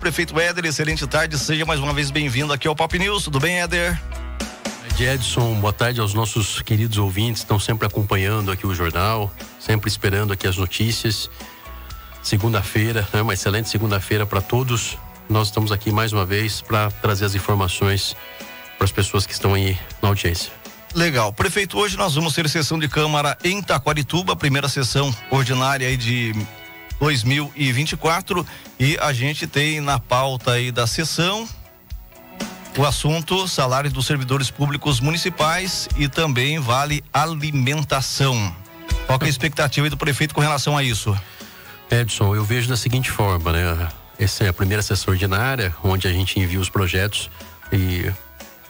Prefeito Éder, excelente tarde, seja mais uma vez bem-vindo aqui ao Pop News. Tudo bem, Éder? Edson, boa tarde aos nossos queridos ouvintes, estão sempre acompanhando aqui o jornal, sempre esperando aqui as notícias. Segunda-feira, uma excelente segunda-feira para todos. Nós estamos aqui mais uma vez para trazer as informações para as pessoas que estão aí na audiência. Legal. Prefeito, hoje nós vamos ter sessão de Câmara em Taquarituba, primeira sessão ordinária aí de 2024, e a gente tem na pauta aí da sessão o assunto salário dos servidores públicos municipais e também vale alimentação. Qual que é a expectativa aí do prefeito com relação a isso? Edson, eu vejo da seguinte forma, né? Essa é a primeira sessão ordinária, onde a gente envia os projetos, e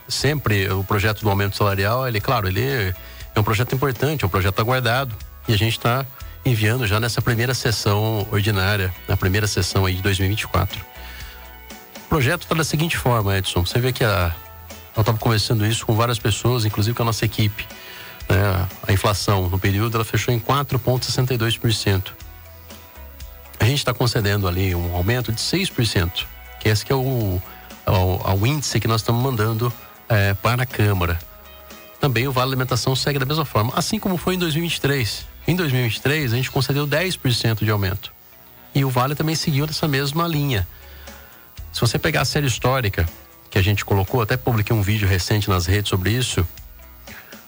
sempre o projeto do aumento salarial, ele é um projeto importante, é um projeto aguardado, e a gente está enviando já nessa primeira sessão ordinária, na primeira sessão aí de 2024. O projeto está da seguinte forma, Edson, você vê que eu estava conversando isso com várias pessoas, inclusive com a nossa equipe, né? A inflação no período ela fechou em 4,62%. A gente está concedendo ali um aumento de 6%, que esse que é o índice que nós estamos mandando para a Câmara. Também o Vale Alimentação segue da mesma forma, assim como foi em 2023. Em 2023 a gente concedeu 10% de aumento, e o Vale também seguiu nessa mesma linha. Se você pegar a série histórica que a gente colocou, até publiquei um vídeo recente nas redes sobre isso,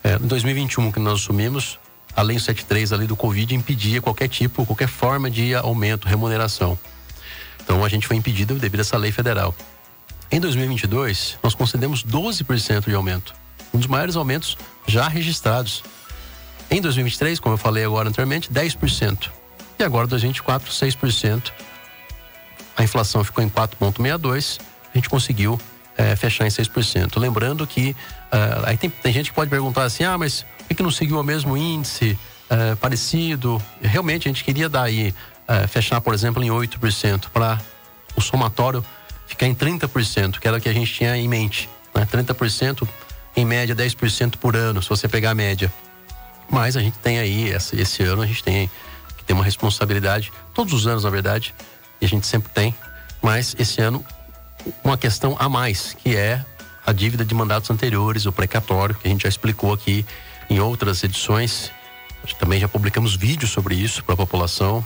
em 2021 que nós assumimos, a Lei 173, a lei do Covid, impedia qualquer forma de aumento, remuneração. Então a gente foi impedido devido a essa lei federal. Em 2022, nós concedemos 12% de aumento, um dos maiores aumentos já registrados. Em 2023, como eu falei agora anteriormente, 10%. E agora, 2024, 6%. A inflação ficou em 4,62%, a gente conseguiu fechar em 6%. Lembrando que aí tem gente que pode perguntar assim, mas por que não seguiu o mesmo índice, parecido? Realmente a gente queria fechar, por exemplo, em 8%, para o somatório ficar em 30%, que era o que a gente tinha em mente, né? 30%, em média 10% por ano, se você pegar a média. Mas a gente tem aí, esse ano a gente tem que ter uma responsabilidade, todos os anos na verdade, e a gente sempre tem, mas esse ano uma questão a mais, que é a dívida de mandatos anteriores, o precatório, que a gente já explicou aqui em outras edições. Também já publicamos vídeos sobre isso para a população.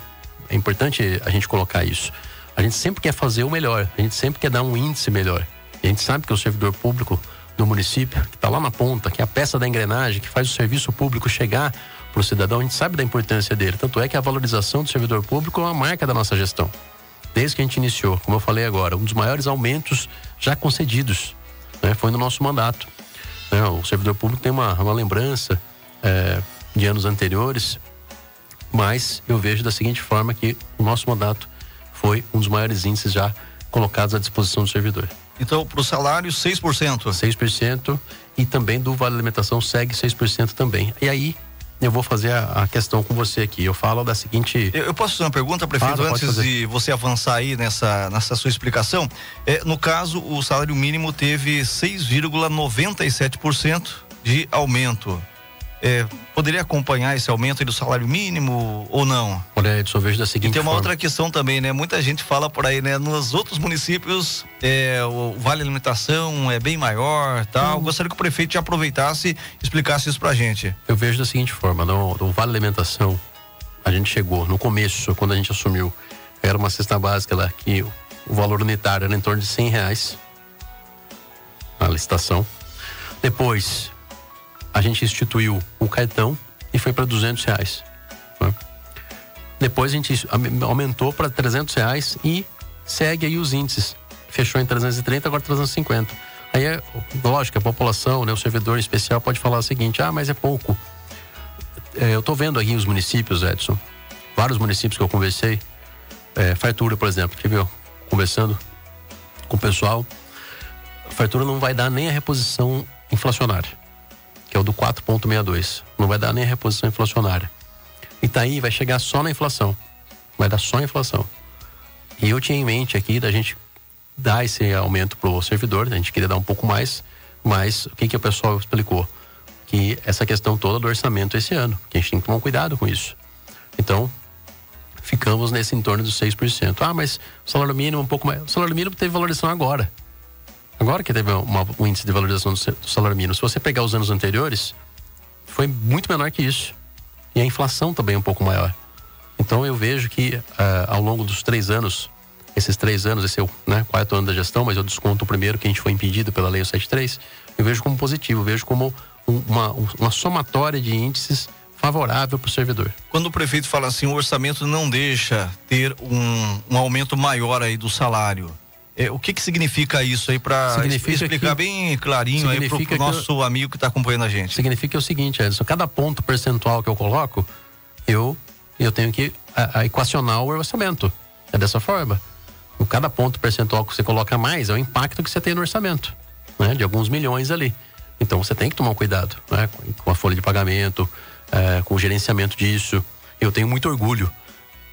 É importante a gente colocar isso. A gente sempre quer fazer o melhor, a gente sempre quer dar um índice melhor. A gente sabe que o servidor público do município, que está lá na ponta, que é a peça da engrenagem, que faz o serviço público chegar para o cidadão, a gente sabe da importância dele. Tanto é que a valorização do servidor público é uma marca da nossa gestão. Desde que a gente iniciou, como eu falei agora, um dos maiores aumentos já concedidos, né, foi no nosso mandato. O servidor público tem uma lembrança de anos anteriores, mas eu vejo da seguinte forma que o nosso mandato foi um dos maiores índices já colocados à disposição do servidor. Então, para o salário, 6%? 6%, e também do Vale Alimentação segue 6% também. E aí, eu vou fazer a questão com você aqui. Eu falo da seguinte... Eu posso fazer uma pergunta, prefeito, antes de você avançar aí nessa sua explicação? No caso, o salário mínimo teve 6,97% de aumento. Poderia acompanhar esse aumento aí do salário mínimo ou não? Olha, Edson, eu vejo da seguinte forma. E tem uma outra questão também, né? Muita gente fala por aí, né? Nos outros municípios, o Vale Alimentação é bem maior, tal. Gostaria que o prefeito já aproveitasse e explicasse isso pra gente. Eu vejo da seguinte forma, no Vale Alimentação, a gente chegou, no começo, quando a gente assumiu, era uma cesta básica lá, que o valor unitário era em torno de R$100 a licitação. Depois, a gente instituiu o cartão e foi para R$200, né? Depois a gente aumentou para R$300 e segue aí os índices. Fechou em 330, agora 350. Aí lógico, a população, né, o servidor em especial pode falar o seguinte, mas é pouco. Eu tô vendo aqui os municípios, Edson, vários municípios que eu conversei, Fartura, por exemplo, conversando com o pessoal, Fartura não vai dar nem a reposição inflacionária, que é o do 4,62. Não vai dar nem a reposição inflacionária. Itaí vai chegar só na inflação. Vai dar só a inflação. E eu tinha em mente aqui da gente dar esse aumento pro servidor, a gente queria dar um pouco mais, mas o que o pessoal explicou? Que essa questão toda do orçamento esse ano, que a gente tem que tomar um cuidado com isso. Então, ficamos nesse em torno dos 6%. Ah, mas o salário mínimo um pouco mais... O salário mínimo teve valorização agora. Agora que teve um índice de valorização do salário mínimo. Se você pegar os anos anteriores, foi muito menor que isso. E a inflação também é um pouco maior. Então eu vejo que ao longo dos 3 anos, esses 3 anos, esse é o 4º ano da gestão, mas eu desconto o primeiro que a gente foi impedido pela Lei 173, eu vejo como positivo, eu vejo como uma somatória de índices favorável para o servidor. Quando o prefeito fala assim, o orçamento não deixa ter um aumento maior aí do salário, o que significa isso aí, para explicar bem clarinho aí pro nosso amigo que está acompanhando a gente? Significa o seguinte, Edson, cada ponto percentual que eu coloco, eu tenho que equacionar o orçamento. É dessa forma. Cada ponto percentual que você coloca mais é o impacto que você tem no orçamento, né? De alguns milhões ali. Então você tem que tomar um cuidado, né? Com a folha de pagamento, com o gerenciamento disso. Eu tenho muito orgulho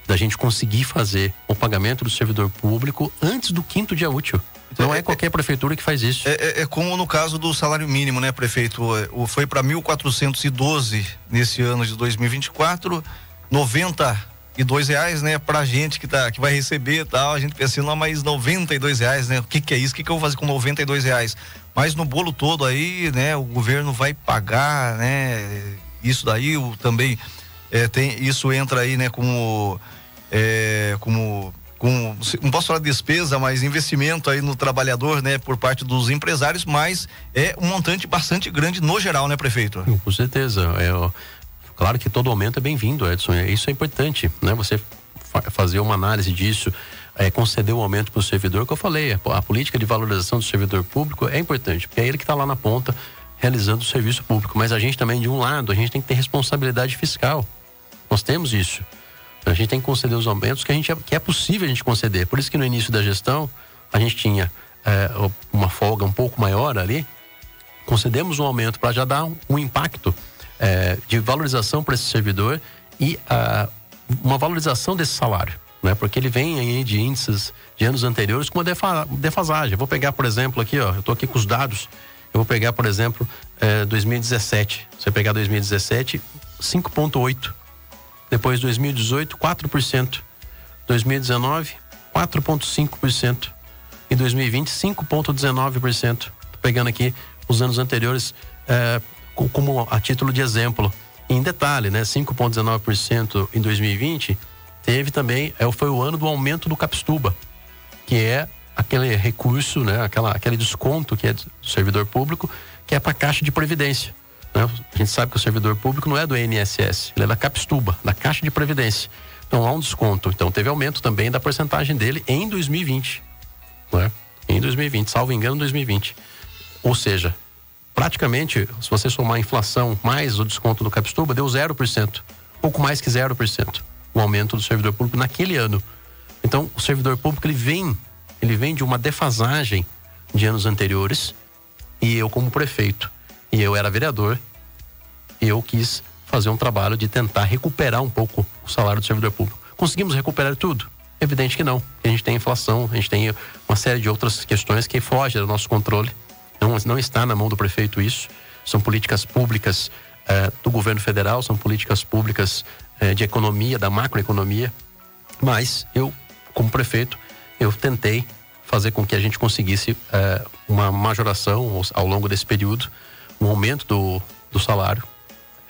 da gente conseguir fazer o pagamento do servidor público antes do 5º dia útil. Não é qualquer prefeitura que faz isso. É como no caso do salário mínimo, né, prefeito? Foi para 1.412 nesse ano de 2024, R$92, né, pra gente que vai receber e tal. A gente pensa, não, mas R$92, né? O que é isso? O que eu vou fazer com R$92? Mas no bolo todo aí, né, o governo vai pagar, né? Isso daí também isso entra aí, né, como não posso falar despesa, mas investimento aí no trabalhador, né, por parte dos empresários, mas é um montante bastante grande no geral, né, prefeito? Com certeza. Claro que todo aumento é bem-vindo, Edson. Isso é importante, né? Você fazer uma análise disso, conceder um aumento para o servidor, que eu falei, a política de valorização do servidor público é importante, porque é ele que está lá na ponta realizando o serviço público. Mas a gente também, de um lado, a gente tem que ter responsabilidade fiscal. Nós temos isso. A gente tem que conceder os aumentos que é possível a gente conceder. Por isso que no início da gestão a gente tinha uma folga um pouco maior ali. Concedemos um aumento para já dar um impacto de valorização para esse servidor e uma valorização desse salário, né? Porque ele vem aí de índices de anos anteriores com uma defasagem. Eu vou pegar, por exemplo, aqui, eu estou aqui com os dados. Eu vou pegar, por exemplo, 2017. Se você pegar 2017, 5,8%. Depois 2018, 4%. 2019, 4,5%. E 2020, 5,19%. Tô pegando aqui os anos anteriores como a título de exemplo. Em detalhe, né? 5,19% em 2020 teve também, foi o ano do aumento do Capstuba, que é aquele recurso, né? Aquele desconto que é do servidor público, que é para a Caixa de Previdência. Né? A gente sabe que o servidor público não é do INSS, ele é da Capstuba, da Caixa de Previdência. Então há um desconto. Então teve aumento também da porcentagem dele em 2020. Né? Em 2020, salvo engano, 2020. Ou seja, praticamente, se você somar a inflação mais o desconto do Capstuba, deu 0%. Pouco mais que 0%. O aumento do servidor público naquele ano. Então, o servidor público, ele vem de uma defasagem de anos anteriores. E eu, como prefeito, e eu era vereador, e eu quis fazer um trabalho de tentar recuperar um pouco o salário do servidor público. Conseguimos recuperar tudo? Evidente que não. A gente tem inflação, a gente tem uma série de outras questões que fogem do nosso controle. Não está na mão do prefeito isso. São políticas públicas do governo federal, são políticas públicas de economia, da macroeconomia. Mas eu, como prefeito, eu tentei fazer com que a gente conseguisse uma majoração ao longo desse período, um aumento do salário,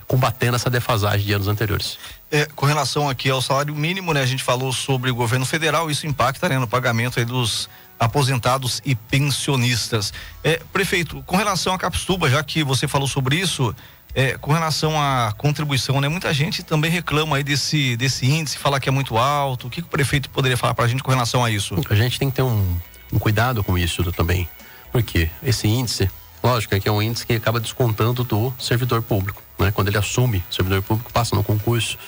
combatendo essa defasagem de anos anteriores. Com relação aqui ao salário mínimo, né? A gente falou sobre o governo federal, isso impacta, né, no pagamento aí dos aposentados e pensionistas. Prefeito, com relação à Capstuba, já que você falou sobre isso, com relação à contribuição, né? Muita gente também reclama aí desse índice, fala que é muito alto. O que o prefeito poderia falar pra gente com relação a isso? A gente tem que ter um cuidado com isso também, porque esse índice, lógico, que é um índice que acaba descontando do servidor público, né? Quando ele assume, o servidor público passa no concurso,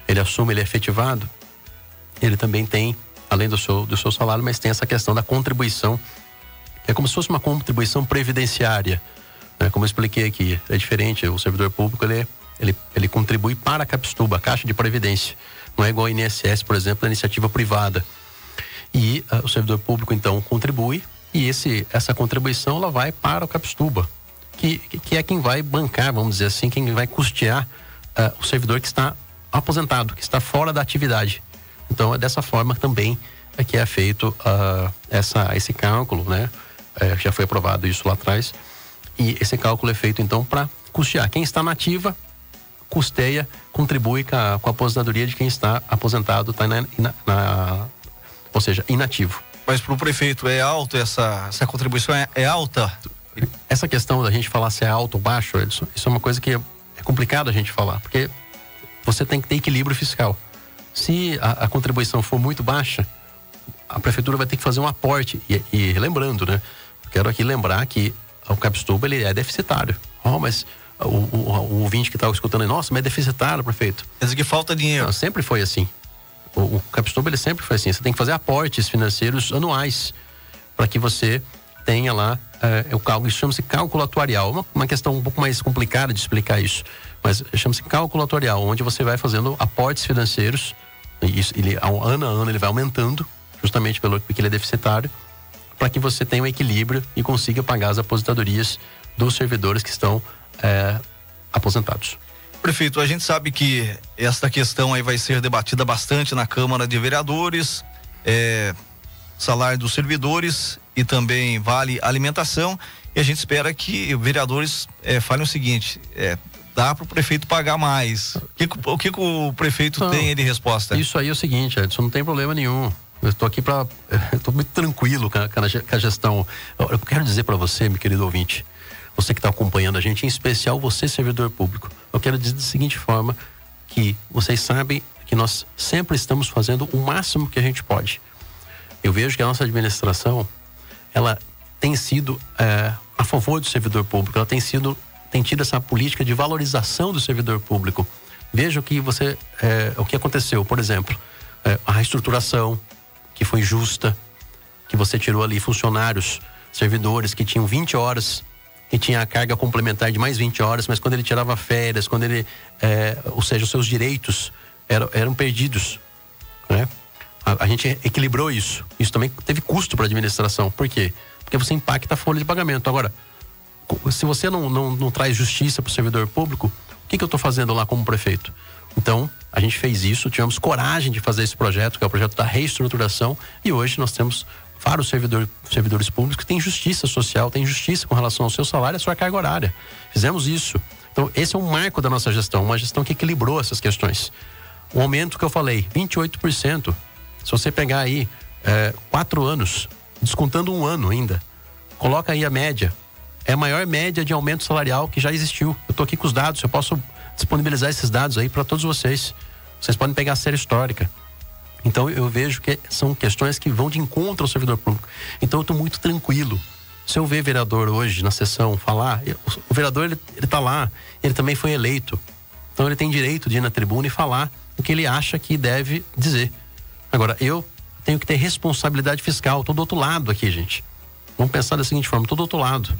ele assume, ele é efetivado, ele também tem, além do seu salário, mas tem essa questão da contribuição, que é como se fosse uma contribuição previdenciária, né? Como eu expliquei aqui, é diferente, o servidor público, ele contribui para a Capstuba, a Caixa de Previdência, não é igual ao INSS, por exemplo, a iniciativa privada. E o servidor público, então, contribui, e essa contribuição, ela vai para o Capstuba, que é quem vai bancar, vamos dizer assim, quem vai custear o servidor que está aposentado, que está fora da atividade. Então é dessa forma também que é feito esse cálculo, né? Já foi aprovado isso lá atrás, e esse cálculo é feito então para custear. Quem está na ativa custeia, contribui com a aposentadoria de quem está aposentado, está ou seja, inativo. Mas para o prefeito é alto essa contribuição é alta? Essa questão da gente falar se é alto ou baixo, isso é uma coisa que é complicado a gente falar, porque você tem que ter equilíbrio fiscal. Se a contribuição for muito baixa, a prefeitura vai ter que fazer um aporte. E lembrando, né? Quero aqui lembrar que o Capstuba, ele é deficitário. Mas o ouvinte que está escutando aí, nossa, mas é deficitário, prefeito. Quer dizer que falta dinheiro. Não, sempre foi assim. O Capstuba, ele sempre foi assim. Você tem que fazer aportes financeiros anuais para que você tenha lá o cálculo. Isso chama-se cálculo atuarial. Uma questão um pouco mais complicada de explicar isso. Mas chama-se cálculo atuarial, onde você vai fazendo aportes financeiros. E isso, ano a ano, ele vai aumentando, justamente porque ele é deficitário, para que você tenha um equilíbrio e consiga pagar as aposentadorias dos servidores que estão aposentados. Prefeito, a gente sabe que esta questão aí vai ser debatida bastante na Câmara de Vereadores, salário dos servidores e também vale alimentação, e a gente espera que os vereadores falem o seguinte, dá para o prefeito pagar mais. O que o prefeito tem de resposta? Isso aí é o seguinte, Edson, não tem problema nenhum. Eu estou aqui estou muito tranquilo com a gestão. Eu quero dizer para você, meu querido ouvinte, você que está acompanhando a gente, em especial você, servidor público, eu quero dizer da seguinte forma, que vocês sabem que nós sempre estamos fazendo o máximo que a gente pode. Eu vejo que a nossa administração, ela tem sido a favor do servidor público, ela tem tido essa política de valorização do servidor público. Veja o que aconteceu, por exemplo, a reestruturação, que foi justa, que você tirou ali funcionários, servidores que tinham 20 horas e tinha a carga complementar de mais 20 horas, mas quando ele tirava férias, ou seja, os seus direitos eram perdidos, né? A gente equilibrou isso. Isso também teve custo para a administração. Por quê? Porque você impacta a folha de pagamento. Agora, se você não traz justiça para o servidor público, o que eu estou fazendo lá como prefeito? Então, a gente fez isso, tivemos coragem de fazer esse projeto, que é o projeto da reestruturação, e hoje nós temos vários servidores públicos que têm justiça social, têm justiça com relação ao seu salário e à sua carga horária. Fizemos isso. Então, esse é um marco da nossa gestão, uma gestão que equilibrou essas questões. O aumento que eu falei, 28%, se você pegar aí 4 anos, descontando um ano ainda, coloca aí a média, é a maior média de aumento salarial que já existiu. Eu estou aqui com os dados, eu posso disponibilizar esses dados aí para todos vocês. Vocês podem pegar a série histórica. Então eu vejo que são questões que vão de encontro ao servidor público. Então eu estou muito tranquilo. Se eu ver vereador hoje na sessão falar, o vereador ele está lá, ele também foi eleito. Então ele tem direito de ir na tribuna e falar o que ele acha que deve dizer. Agora, eu tenho que ter responsabilidade fiscal. Estou do outro lado aqui, gente. Vamos pensar da seguinte forma, estou do outro lado.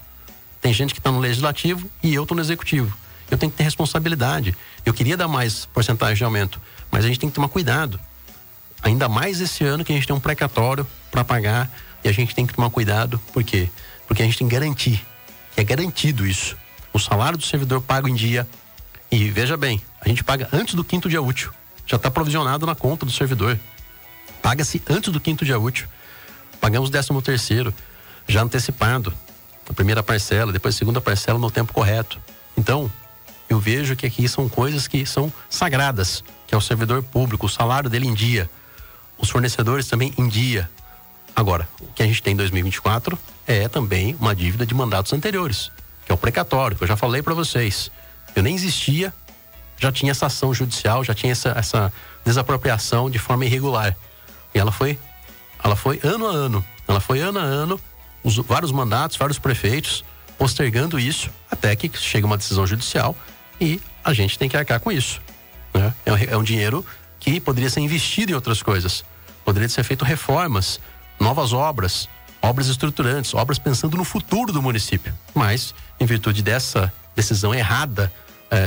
Tem gente que está no legislativo e eu estou no executivo. Eu tenho que ter responsabilidade. Eu queria dar mais porcentagem de aumento, mas a gente tem que tomar cuidado. Ainda mais esse ano que a gente tem um precatório para pagar e a gente tem que tomar cuidado. Por quê? Porque a gente tem que garantir, que é garantido isso. O salário do servidor pago em dia. E veja bem, a gente paga antes do 5º dia útil. Já está provisionado na conta do servidor. Paga-se antes do 5º dia útil. Pagamos 13º, já antecipado. A primeira parcela, depois a segunda parcela no tempo correto. Então, eu vejo que aqui são coisas que são sagradas, que é o servidor público, o salário dele em dia, os fornecedores também em dia. Agora, o que a gente tem em 2024 é também uma dívida de mandatos anteriores, que é o precatório, que eu já falei para vocês. Eu nem existia, já tinha essa ação judicial, já tinha essa desapropriação de forma irregular. E ela foi ano a ano. Ela foi ano a ano, vários mandatos, vários prefeitos, postergando isso, até que chega uma decisão judicial e a gente tem que arcar com isso, né? É um dinheiro que poderia ser investido em outras coisas. Poderia ser feito reformas, novas obras estruturantes, obras pensando no futuro do município. Mas, em virtude dessa decisão errada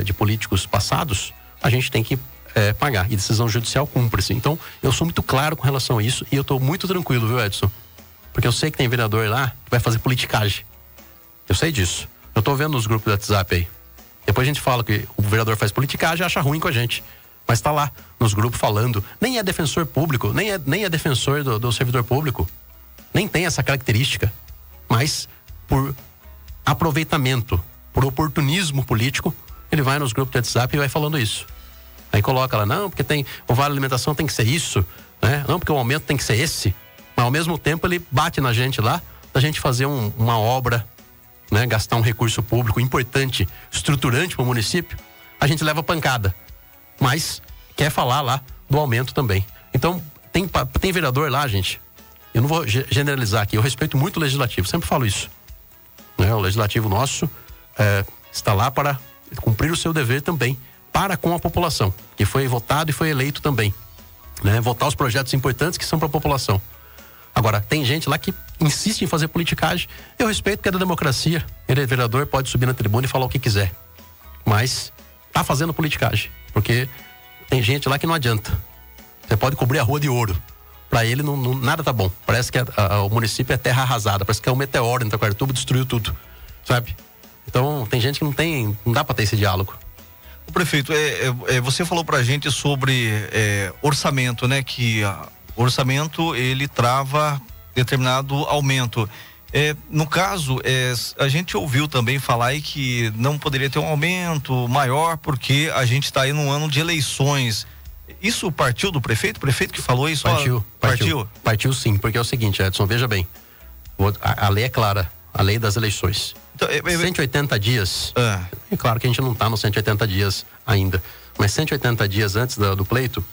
de políticos passados, a gente tem que pagar. E decisão judicial cumpre-se. Então, eu sou muito claro com relação a isso e eu estou muito tranquilo, viu, Edson? Porque eu sei que tem vereador lá que vai fazer politicagem. Eu sei disso. Eu tô vendo nos grupos do WhatsApp aí. Depois a gente fala que o vereador faz politicagem e acha ruim com a gente. mas está lá nos grupos falando. Nem é defensor público, nem é defensor do servidor público. Nem tem essa característica. Mas por aproveitamento, por oportunismo político, ele vai nos grupos de WhatsApp e vai falando isso. Aí coloca lá, não, porque o vale alimentação tem que ser isso, né? Não, porque o aumento tem que ser esse. Mas ao mesmo tempo ele bate na gente lá, da gente fazer uma obra, né? Gastar um recurso público importante, estruturante para o município, a gente leva pancada. Mas quer falar lá do aumento também. Então, tem vereador lá, gente. Eu não vou generalizar aqui, eu respeito muito o legislativo, sempre falo isso. Né? O legislativo nosso está lá para cumprir o seu dever também, para com a população, que foi votado e foi eleito também. Né? Votar os projetos importantes que são para a população. Agora, tem gente lá que insiste em fazer politicagem. Eu respeito que é da democracia. Ele é vereador, pode subir na tribuna e falar o que quiser. Mas tá fazendo politicagem. Porque tem gente lá que não adianta. Você pode cobrir a rua de ouro. Para ele, nada tá bom. Parece que o município é terra arrasada. Parece que é um meteoro em Itaquarituba, destruiu tudo. Sabe? Então, tem gente que não dá para ter esse diálogo. O prefeito, você falou pra gente sobre orçamento, né? Que o orçamento, ele trava determinado aumento. No caso, a gente ouviu também falar aí que não poderia ter um aumento maior porque a gente está aí num ano de eleições. Isso partiu do prefeito? O prefeito que falou isso? Partiu sim, porque é o seguinte, Edson, veja bem. A lei é clara, a lei das eleições. Então, 180 dias. É claro que a gente não está nos 180 dias ainda, mas 180 dias antes do pleito,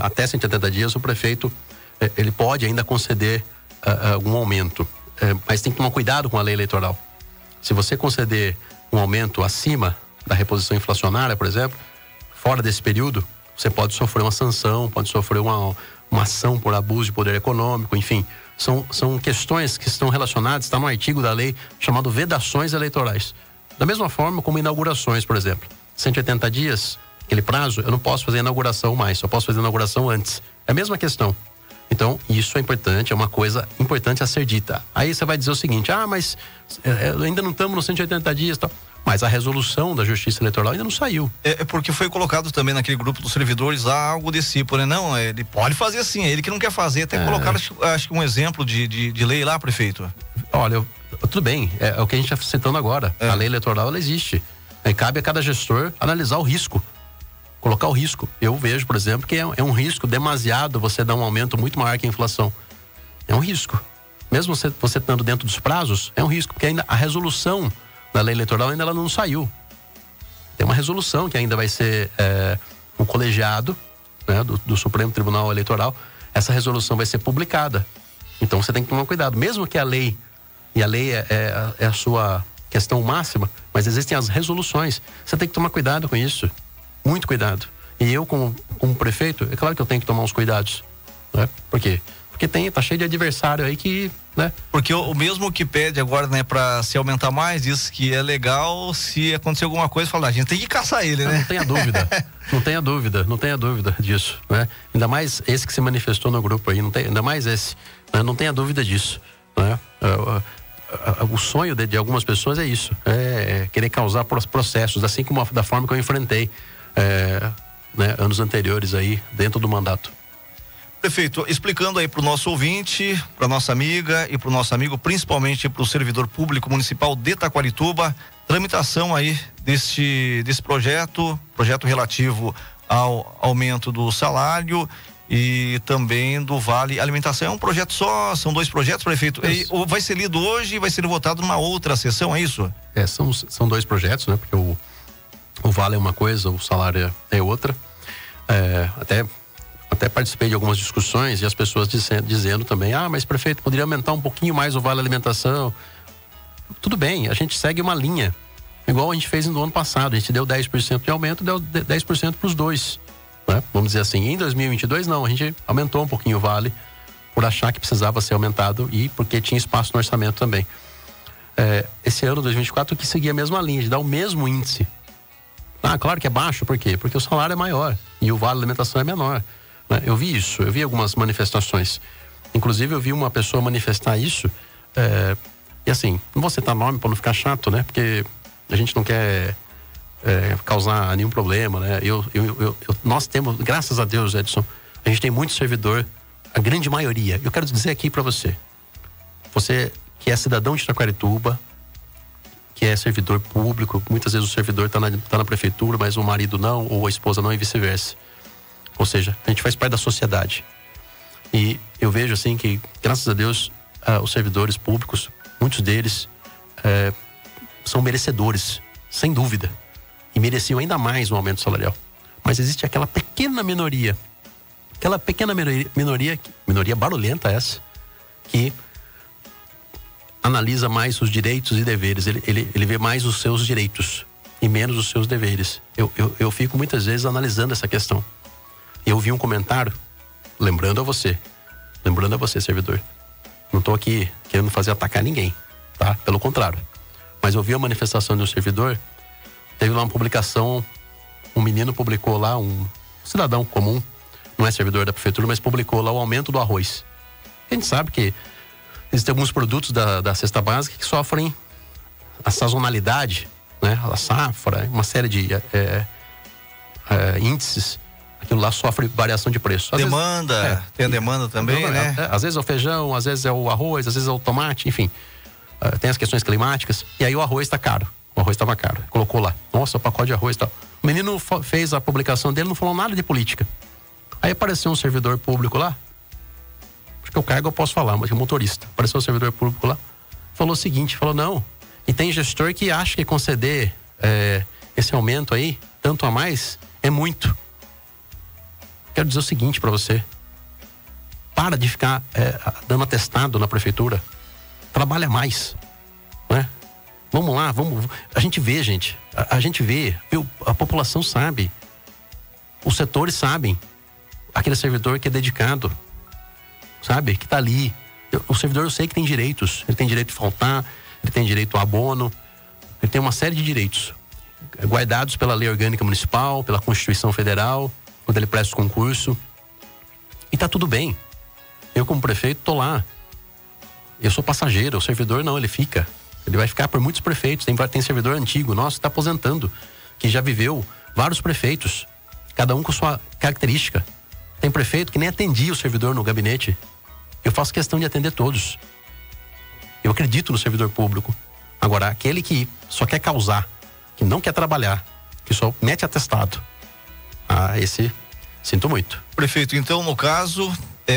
até 180 dias, o prefeito ele pode ainda conceder algum aumento, mas tem que tomar cuidado com a lei eleitoral. Se você conceder um aumento acima da reposição inflacionária, por exemplo, fora desse período, você pode sofrer uma sanção, pode sofrer uma ação por abuso de poder econômico, enfim. São questões que estão relacionadas, está no artigo da lei chamado vedações eleitorais. Da mesma forma como inaugurações, por exemplo. 180 dias, aquele prazo, eu não posso fazer inauguração mais, só posso fazer inauguração antes. É a mesma questão. Então, isso é importante, é uma coisa importante a ser dita. Aí você vai dizer o seguinte, mas ainda não estamos nos 180 dias e tal. Mas a resolução da Justiça Eleitoral ainda não saiu. Porque foi colocado também naquele grupo dos servidores algo desse tipo, né? Não, ele pode fazer assim, é ele que não quer fazer. Até colocaram, acho que um exemplo de lei lá, prefeito. Olha, tudo bem, é o que a gente está citando agora. A lei eleitoral, ela existe. Aí cabe a cada gestor analisar o risco. Colocar o risco. Eu vejo, por exemplo, que é um risco demasiado você dar um aumento muito maior que a inflação. É um risco. Mesmo você estando dentro dos prazos, é um risco, porque ainda a resolução da lei eleitoral ainda ela não saiu. Tem uma resolução que ainda vai ser um colegiado, né, do Supremo Tribunal Eleitoral. Essa resolução vai ser publicada. Então você tem que tomar cuidado. Mesmo que a lei, e a lei é a sua questão máxima, mas existem as resoluções. Você tem que tomar cuidado com isso. Muito cuidado. E eu, como prefeito, é claro que eu tenho que tomar uns cuidados. Né? Por quê? Porque tá cheio de adversário aí que, né? Porque o mesmo que pede agora, né, pra se aumentar mais, diz que é legal se acontecer alguma coisa, fala, a gente tem que caçar ele, né? Não tenha dúvida, não tenha dúvida disso, né? Ainda mais esse que se manifestou no grupo aí, ainda mais esse, né? Não tenha dúvida disso, né? O sonho de algumas pessoas é isso, querer causar processos, assim como da forma que eu enfrentei, né, anos anteriores aí, dentro do mandato. Prefeito, explicando aí para o nosso ouvinte, para nossa amiga e para o nosso amigo, principalmente para o servidor público municipal de Itaquarituba, tramitação aí desse projeto relativo ao aumento do salário e também do Vale Alimentação. É um projeto só? São dois projetos, prefeito? Ou vai ser lido hoje e vai ser votado numa outra sessão, é isso? São dois projetos, né? Porque o Vale é uma coisa, o salário é outra. Até participei de algumas discussões e as pessoas dizendo também, mas prefeito, poderia aumentar um pouquinho mais o Vale Alimentação. Tudo bem, a gente segue uma linha, igual a gente fez no ano passado, a gente deu 10% de aumento, deu 10% para os dois, né? Vamos dizer assim. Em 2022 não, a gente aumentou um pouquinho o Vale, por achar que precisava ser aumentado e porque tinha espaço no orçamento também. Esse ano, 2024, que seguia a mesma linha, de dar o mesmo índice. Claro que é baixo, por quê? Porque o salário é maior e o Vale Alimentação é menor. Eu vi isso, eu vi algumas manifestações. Inclusive eu vi uma pessoa manifestar isso, e assim, não vou citar nome para não ficar chato, né? Porque a gente não quer causar nenhum problema, né? Nós temos, graças a Deus, Edson, a gente tem muito servidor, a grande maioria. Eu quero dizer aqui para você que é cidadão de Taquarituba, que é servidor público, muitas vezes o servidor tá na prefeitura, mas o marido não, ou a esposa não, e vice-versa. Ou seja, a gente faz parte da sociedade. E eu vejo assim que, graças a Deus, os servidores públicos, muitos deles são merecedores, sem dúvida, e mereciam ainda mais um aumento salarial. Mas existe aquela pequena minoria, minoria barulhenta essa, que analisa mais os direitos e deveres. Ele vê mais os seus direitos e menos os seus deveres. Eu fico muitas vezes analisando essa questão. Eu vi um comentário, lembrando a você, servidor. Não estou aqui querendo atacar ninguém, tá? Pelo contrário. Mas eu vi a manifestação de um servidor, teve lá uma publicação, um menino publicou lá, um cidadão comum, não é servidor da prefeitura, mas publicou lá o aumento do arroz. A gente sabe que existem alguns produtos da cesta básica que sofrem a sazonalidade, né? A safra, uma série de índices. Aquilo lá sofre variação de preço. Às demanda, vezes, tem a demanda também, né? Às vezes é o feijão, às vezes é o arroz, às vezes é o tomate, enfim. Tem as questões climáticas. E aí o arroz está caro. O arroz estava caro. Colocou lá, nossa, o pacote de arroz e tal. O menino fez a publicação dele, não falou nada de política. Aí apareceu um servidor público lá. Acho que o cargo eu posso falar, mas é motorista. Apareceu um servidor público lá. Falou o seguinte, não. E tem gestor que acha que conceder esse aumento aí, tanto a mais, é muito. Quero dizer o seguinte para você: para de ficar dando atestado na prefeitura, trabalha mais, né? Vamos lá, a gente vê, gente, a gente vê, a população sabe, os setores sabem, aquele servidor que é dedicado, sabe, que tá ali. O servidor, eu sei que tem direitos, ele tem direito de faltar, ele tem direito ao abono, ele tem uma série de direitos guardados pela Lei Orgânica Municipal, pela Constituição Federal, quando ele presta o concurso, e tá tudo bem. Eu, como prefeito, tô lá. Eu sou passageiro, o servidor não, ele fica. Ele vai ficar por muitos prefeitos. Tem servidor antigo nosso que está aposentando, que já viveu vários prefeitos, cada um com sua característica. Tem prefeito que nem atendia o servidor no gabinete. Eu faço questão de atender todos. Eu acredito no servidor público. Agora, aquele que só quer causar, que não quer trabalhar, que só mete atestado, esse, sinto muito. Prefeito, então, no caso,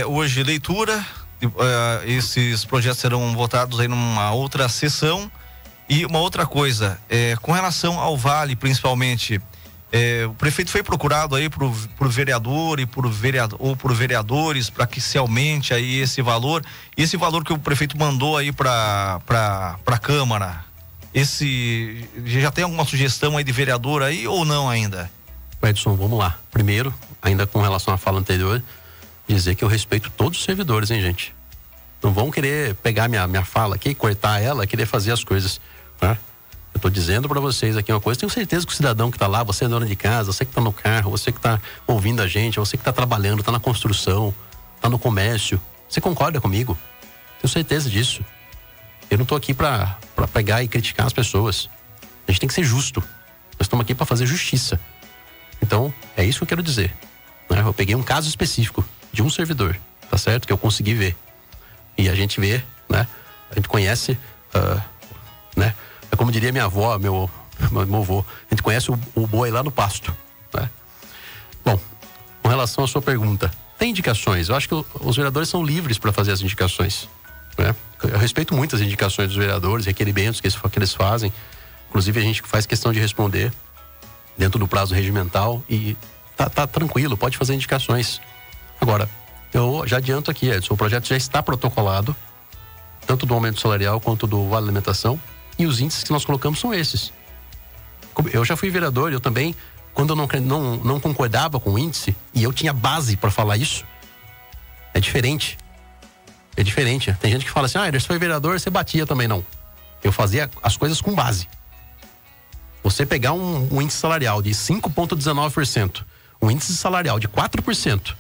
hoje leitura, esses projetos serão votados aí numa outra sessão. E uma outra coisa, com relação ao Vale, principalmente, o prefeito foi procurado aí por vereador ou por vereadores para que se aumente aí esse valor que o prefeito mandou aí para Câmara. Já tem alguma sugestão aí de vereador aí ou não ainda? Edson, vamos lá. Primeiro, ainda com relação à fala anterior, dizer que eu respeito todos os servidores, hein, gente? Não vão querer pegar minha fala aqui, cortar ela, querer fazer as coisas, tá? Eu tô dizendo para vocês aqui uma coisa, tenho certeza que o cidadão que tá lá, você é dona de casa, você que tá no carro, você que tá ouvindo a gente, você que tá trabalhando, tá na construção, tá no comércio, você concorda comigo? Tenho certeza disso. Eu não tô aqui para pegar e criticar as pessoas. A gente tem que ser justo. Nós estamos aqui para fazer justiça. Então, é isso que eu quero dizer, né? Eu peguei um caso específico de um servidor, tá certo? Que eu consegui ver. E a gente vê, né? A gente conhece, né? É como diria minha avó, meu avô. A gente conhece o boi lá no pasto, né? Bom, com relação à sua pergunta, tem indicações? Eu acho que os vereadores são livres para fazer as indicações, né? Eu respeito muito as indicações dos vereadores, requerimentos que eles fazem. Inclusive, a gente faz questão de responder dentro do prazo regimental e tá tranquilo, pode fazer indicações. Agora, eu já adianto aqui, Edson, o projeto já está protocolado, tanto do aumento salarial quanto do Vale Alimentação, e os índices que nós colocamos são esses. Eu já fui vereador, eu também, quando eu não concordava com o índice, e eu tinha base para falar isso, é diferente. É diferente. Tem gente que fala assim, você foi vereador, você batia também. Não. Eu fazia as coisas com base. Você pegar um índice salarial de 5,19%, um índice salarial de 4%,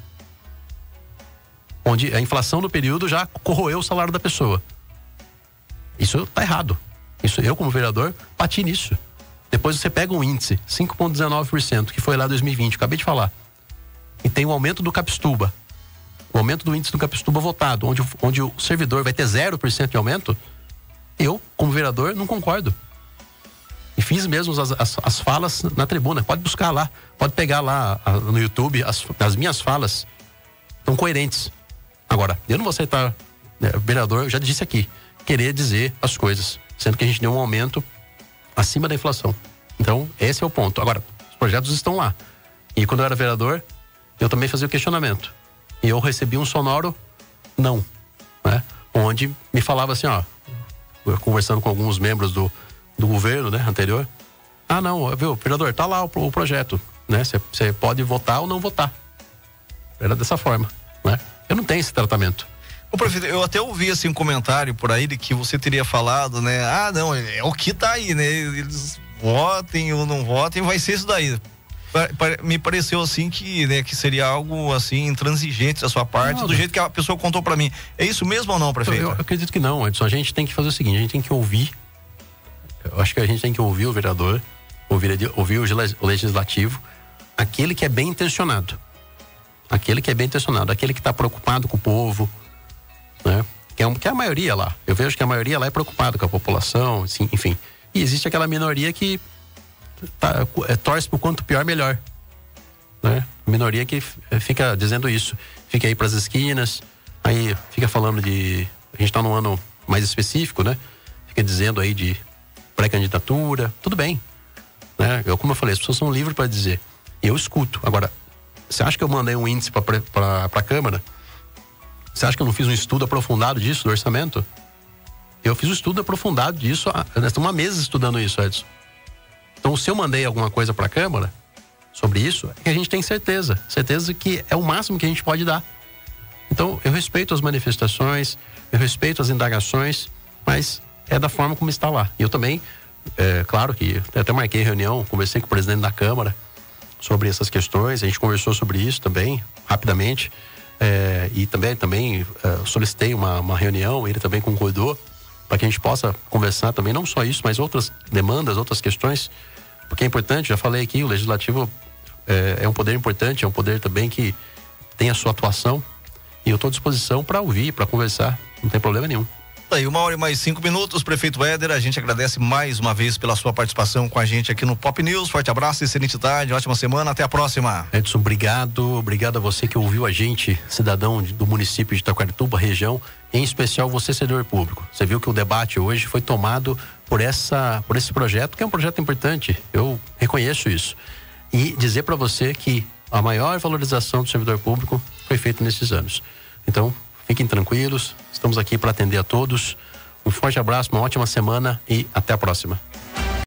onde a inflação no período já corroeu o salário da pessoa. Isso tá errado. Isso eu, como vereador, bati nisso. Depois você pega um índice, 5,19%, que foi lá 2020, acabei de falar. E tem o aumento do Capixtuba. O aumento do índice do Capixtuba votado, onde o servidor vai ter 0% de aumento. Eu, como vereador, não concordo. E fiz mesmo as falas na tribuna. Pode buscar lá, pode pegar lá no YouTube, as minhas falas estão coerentes. Agora, eu não vou aceitar, vereador, eu já disse aqui, querer dizer as coisas, sendo que a gente deu um aumento acima da inflação. Então, esse é o ponto. Agora, os projetos estão lá. E quando eu era vereador, eu também fazia o questionamento. E eu recebi um sonoro não, né? Onde me falava assim, ó, conversando com alguns membros do governo, né, anterior. Ah, não, viu, vereador, tá lá o projeto, né? Você pode votar ou não votar. Era dessa forma, né? Eu não tenho esse tratamento. Ô, prefeito, eu até ouvi assim um comentário por aí de que você teria falado, né? Ah, não, é o que tá aí, né? Eles votem ou não votem, vai ser isso daí. Me pareceu assim que, né, que seria algo assim intransigente da sua parte, do jeito que a pessoa contou pra mim. É isso mesmo ou não, prefeito? Eu acredito que não, Edson. A gente tem que fazer o seguinte, a gente tem que ouvir. Eu acho que a gente tem que ouvir o vereador, ouvir o legislativo, aquele que é bem intencionado. Aquele que é bem intencionado, aquele que está preocupado com o povo, né? Que é a maioria lá. Eu vejo que a maioria lá é preocupada com a população, assim, enfim. E existe aquela minoria que torce por quanto pior, melhor, né? A minoria que fica dizendo isso. Fica aí pras esquinas, aí fica falando de... A gente tá num ano mais específico, né? Fica dizendo aí de pré-candidatura, tudo bem, né? Como eu falei, as pessoas são livres para dizer. Eu escuto. Agora, você acha que eu mandei um índice para a Câmara? Você acha que eu não fiz um estudo aprofundado disso, do orçamento? Eu fiz um estudo aprofundado disso, nós estamos há meses estudando isso, Edson. Então, se eu mandei alguma coisa para a Câmara sobre isso, é que a gente tem certeza que é o máximo que a gente pode dar. Então, eu respeito as manifestações, eu respeito as indagações, mas é da forma como está lá. E eu também, claro que até marquei reunião, conversei com o presidente da Câmara sobre essas questões, a gente conversou sobre isso também, rapidamente, e também solicitei uma reunião, ele também concordou, para que a gente possa conversar também, não só isso, mas outras demandas, outras questões, porque é importante, já falei aqui, o Legislativo é um poder importante, é um poder também que tem a sua atuação, e eu estou à disposição para ouvir, para conversar, não tem problema nenhum. Aí, 1h mais 5 minutos, prefeito Éder, a gente agradece mais uma vez pela sua participação com a gente aqui no Pop News. Forte abraço, excelente tarde, ótima semana, até a próxima. Edson, obrigado a você que ouviu a gente, cidadão do município de Taquarituba, região, em especial você, servidor público. Você viu que o debate hoje foi tomado por esse projeto, que é um projeto importante, eu reconheço isso. E dizer para você que a maior valorização do servidor público foi feita nesses anos. Então, fiquem tranquilos, estamos aqui para atender a todos. Um forte abraço, uma ótima semana e até a próxima.